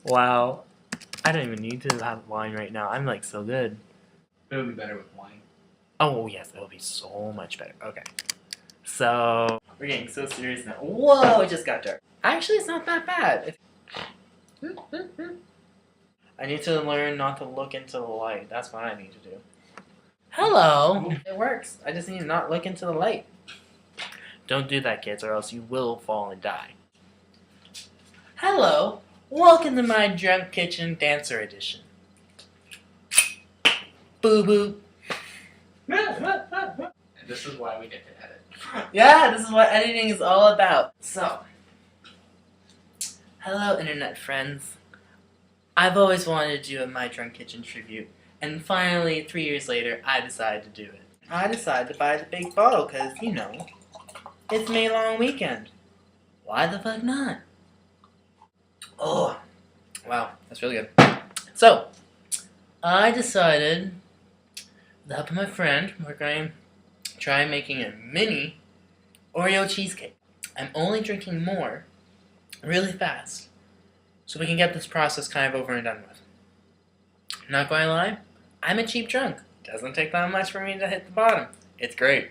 Wow. I don't even need to have wine right now. I'm like so good. It would be better with wine. Oh yes, it'll be so much better. Okay. So we're getting so serious now. Whoa, it just got dark. Actually, it's not that bad. I need to learn not to look into the light. That's what I need to do. Hello. It works. I just need to not look into the light. Don't do that, kids, or else you will fall and die. Hello. Welcome to my Drunk Kitchen Dancer Edition. Boo boo. And this is why we get to edit. Yeah, this is what editing is all about. So, hello internet friends. I've always wanted to do a My Drunk Kitchen tribute, and finally, 3 years later, I decided to do it. I decided to buy the big bottle because, you know, it's May long weekend. Why the fuck not? Oh, wow, that's really good. So, I decided, with the help of my friend, we're going to try making a mini Oreo cheesecake. I'm only drinking more really fast so we can get this process kind of over and done with. Not going to lie, I'm a cheap drunk. Doesn't take that much for me to hit the bottom. It's great.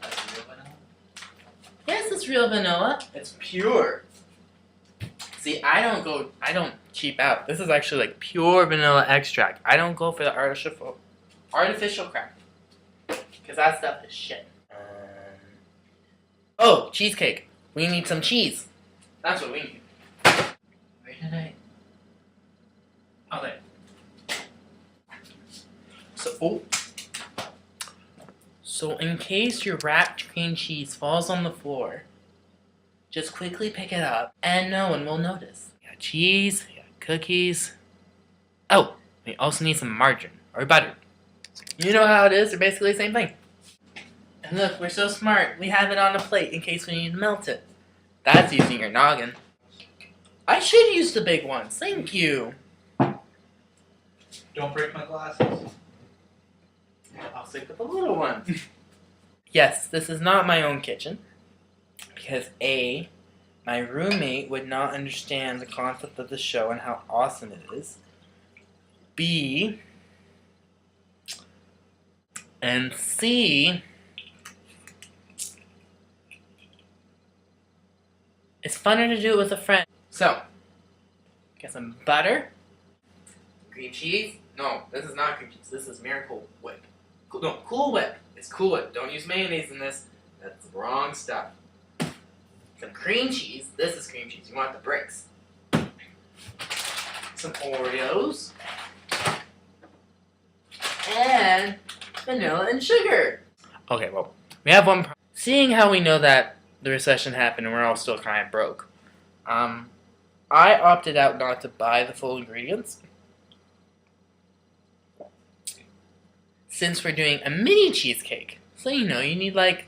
That's real vanilla? Yes, it's real vanilla. It's pure. See, I don't cheap out. This is actually like pure vanilla extract. I don't go for the artificial crap. Because that stuff is shit. Oh, cheesecake. We need some cheese. That's what we need. Where did I? Oh, there. So in case your wrapped cream cheese falls on the floor, just quickly pick it up and no one will notice. We got cheese, we got cookies. Oh, we also need some margarine or butter. You know how it is, they're basically the same thing. And look, we're so smart. We have it on a plate in case we need to melt it. That's using your noggin. I should use the big ones. Thank you. Don't break my glasses. I'll stick with the little one. Yes, this is not my own kitchen. Because A, my roommate would not understand the concept of the show and how awesome it is. B, and C, it's funner to do it with a friend. So, get some butter, cream cheese. No, this is not cream cheese. This is Miracle Whip. No, Cool Whip. It's Cool Whip. Don't use mayonnaise in this. That's the wrong stuff. Some cream cheese. This is cream cheese. You want the bricks. Some Oreos. And vanilla and sugar. Okay, well, we have one problem. Seeing how we know that the recession happened and we're all still kind of broke, I opted out not to buy the full ingredients. Since we're doing a mini cheesecake. So, you know, you need, like,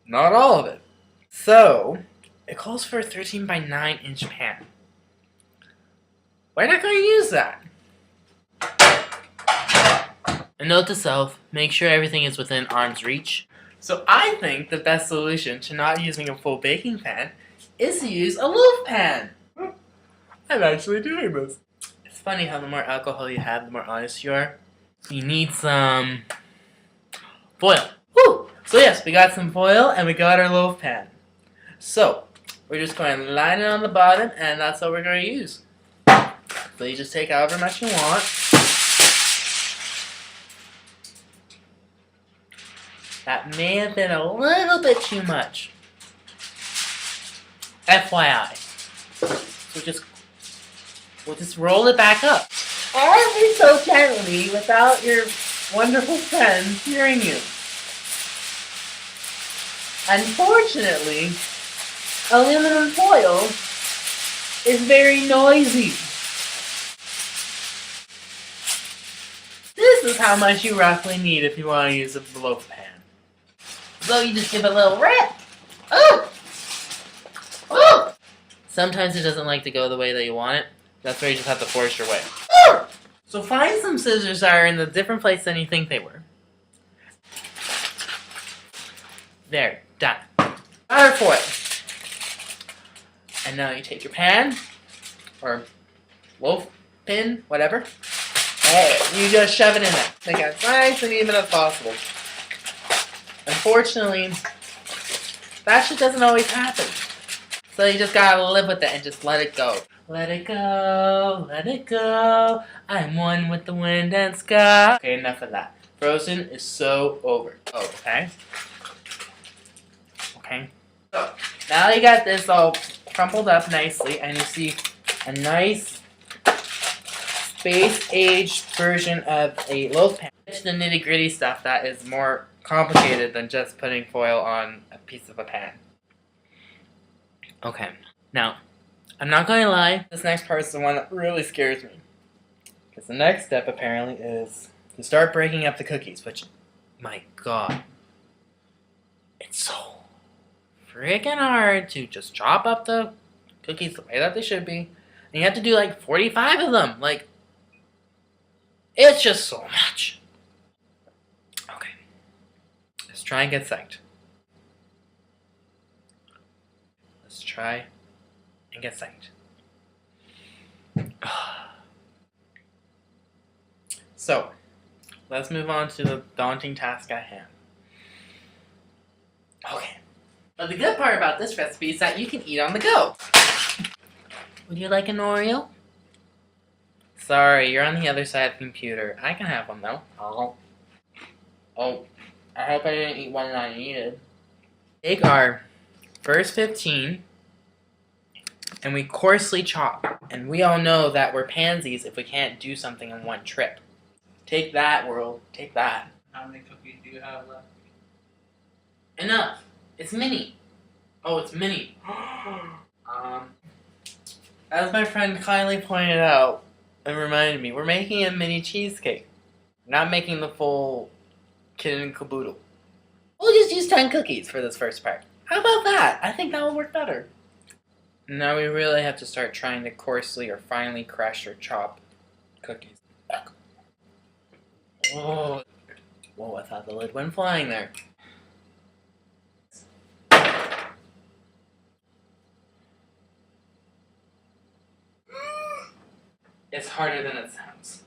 not all of it. So, it calls for a 13 by 9 inch pan. We're not going to use that. A note to self, make sure everything is within arm's reach. So I think the best solution to not using a full baking pan is to use a loaf pan. I'm actually doing this. It's funny how the more alcohol you have, the more honest you are. You need some foil. Woo! So yes, we got some foil and we got our loaf pan. So, we're just going to line it on the bottom and that's what we're going to use. So you just take however much you want. That may have been a little bit too much. FYI. So we'll just roll it back up. Ever so gently without your wonderful friends hearing you. Unfortunately, aluminum foil is very noisy. This is how much you roughly need if you want to use a loaf pan. So you just give it a little rip. Oh! Oh! Sometimes it doesn't like to go the way that you want it. That's where you just have to force your way. Oh! So find some scissors that are in a different place than you think they were. There, done. batter for it. And now you take your pan, or loaf pin, whatever, and you just shove it in there. Make it as nice and even as possible. Unfortunately, that shit doesn't always happen. So you just gotta live with it and just let it go. Let it go, let it go. I'm one with the wind and sky. Okay, enough of that. Frozen is so over. Oh, okay. Okay. So, now you got this all crumpled up nicely, and you see a nice space-aged version of a loaf pan. It's the nitty-gritty stuff that is more complicated than just putting foil on a piece of a pan. Okay, now, I'm not going to lie, this next part is the one that really scares me. Because the next step, apparently, is to start breaking up the cookies, which, my god, it's so freaking hard to just chop up the cookies the way that they should be. And you have to do like 45 of them. Like, it's just so much. Okay, let's try and get psyched. Let's try and get psyched. So, let's move on to the daunting task at hand. Okay. But the good part about this recipe is that you can eat on the go. Would you like an Oreo? Sorry, you're on the other side of the computer. I can have one though. Oh, I hope I didn't eat one that I needed. Take our first 15 and we coarsely chop. And we all know that we're pansies if we can't do something in one trip. Take that, world. Take that. How many cookies do you have left? Enough. It's mini. Oh, it's mini. As my friend kindly pointed out and reminded me, we're making a mini cheesecake. We're not making the full kit and caboodle. We'll just use 10 cookies for this first part. How about that? I think that will work better. Now we really have to start trying to coarsely or finely crush or chop cookies. Whoa. Whoa, I thought the lid went flying there. It's harder than it sounds.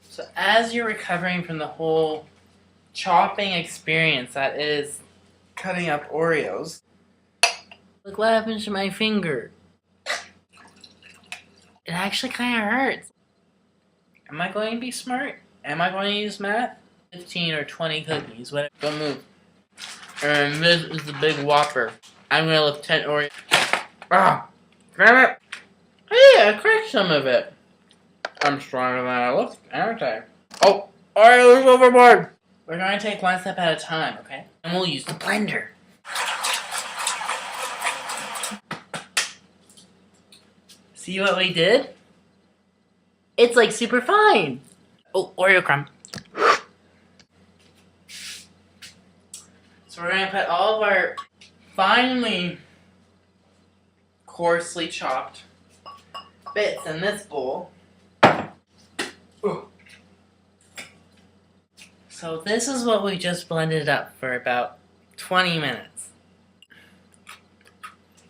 So as you're recovering from the whole chopping experience that is cutting up Oreos, look what happens to my finger. It actually kind of hurts. Am I going to be smart? Am I going to use math? 15 or 20 cookies, whatever. Don't move. And this is the big whopper. I'm gonna lift 10 Oreos. Ah! Grab it! Hey, I cracked some of it. I'm stronger than I look, aren't I? Oh! Oreos overboard! We're gonna take one step at a time, okay? And we'll use the blender. See what we did? It's like super fine! Oh, Oreo crumb. So we're going to put all of our finely, coarsely chopped bits in this bowl. Ooh. So this is what we just blended up for about 20 minutes.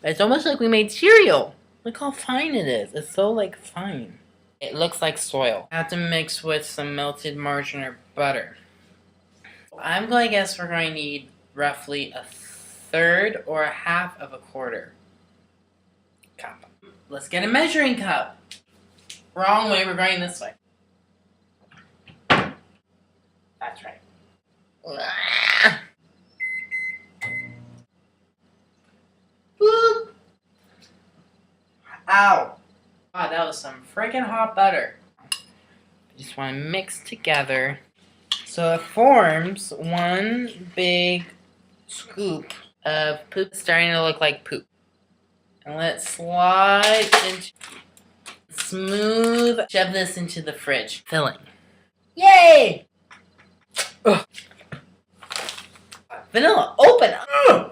It's almost like we made cereal. Look how fine it is. It's so like fine. It looks like soil. I have to mix with some melted margarine or butter. I'm going to guess we're going to need roughly a third or a half of a quarter cup. Let's get a measuring cup. Wrong way, we're going this way. That's right. Boop. Ow. Wow, that was some freaking hot butter. I just want to mix together so it forms one big scoop of poop starting to look like poop. And let's slide into smooth, shove this into the fridge. Filling. Yay! Ugh. Vanilla, open! Ugh.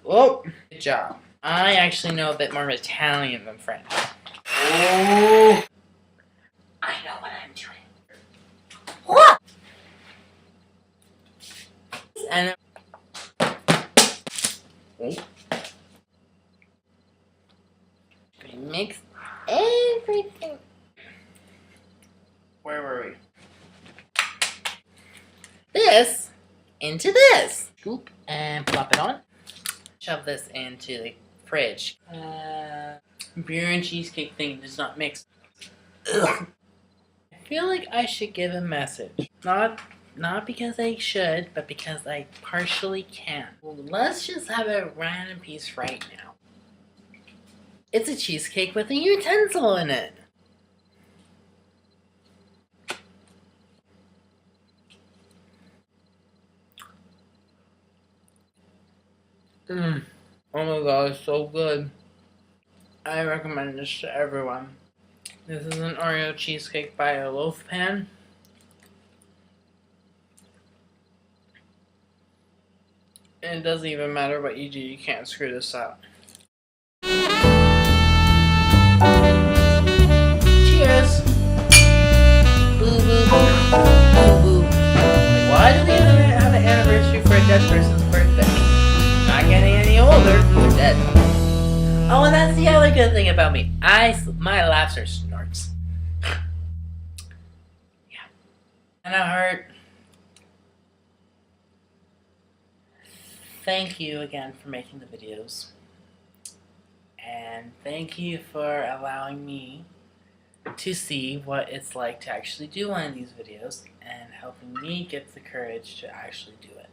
Oh, good job. I actually know a bit more Italian than French. Oh! I know what I'm doing. and mix everything. Where were we? This into this. Scoop and plop it on. Shove this into the fridge. Beer and cheesecake thing does not mix. Ugh. I feel like I should give a message. Not because I should, but because I partially can. Well, let's just have a random piece right now. It's a cheesecake with a utensil in it. Oh my god, it's so good. I recommend this to everyone. This is an Oreo cheesecake by a loaf pan. And it doesn't even matter what you do, you can't screw this up. Cheers! Boo boo. Boo boo. Like, why do we have an anniversary for a dead person's birthday? Not getting any older, they're dead. Oh, and that's the other good thing about me. My laughs are snorts. Yeah. Hannah Hart, thank you again for making the videos. And thank you for allowing me to see what it's like to actually do one of these videos and helping me get the courage to actually do it.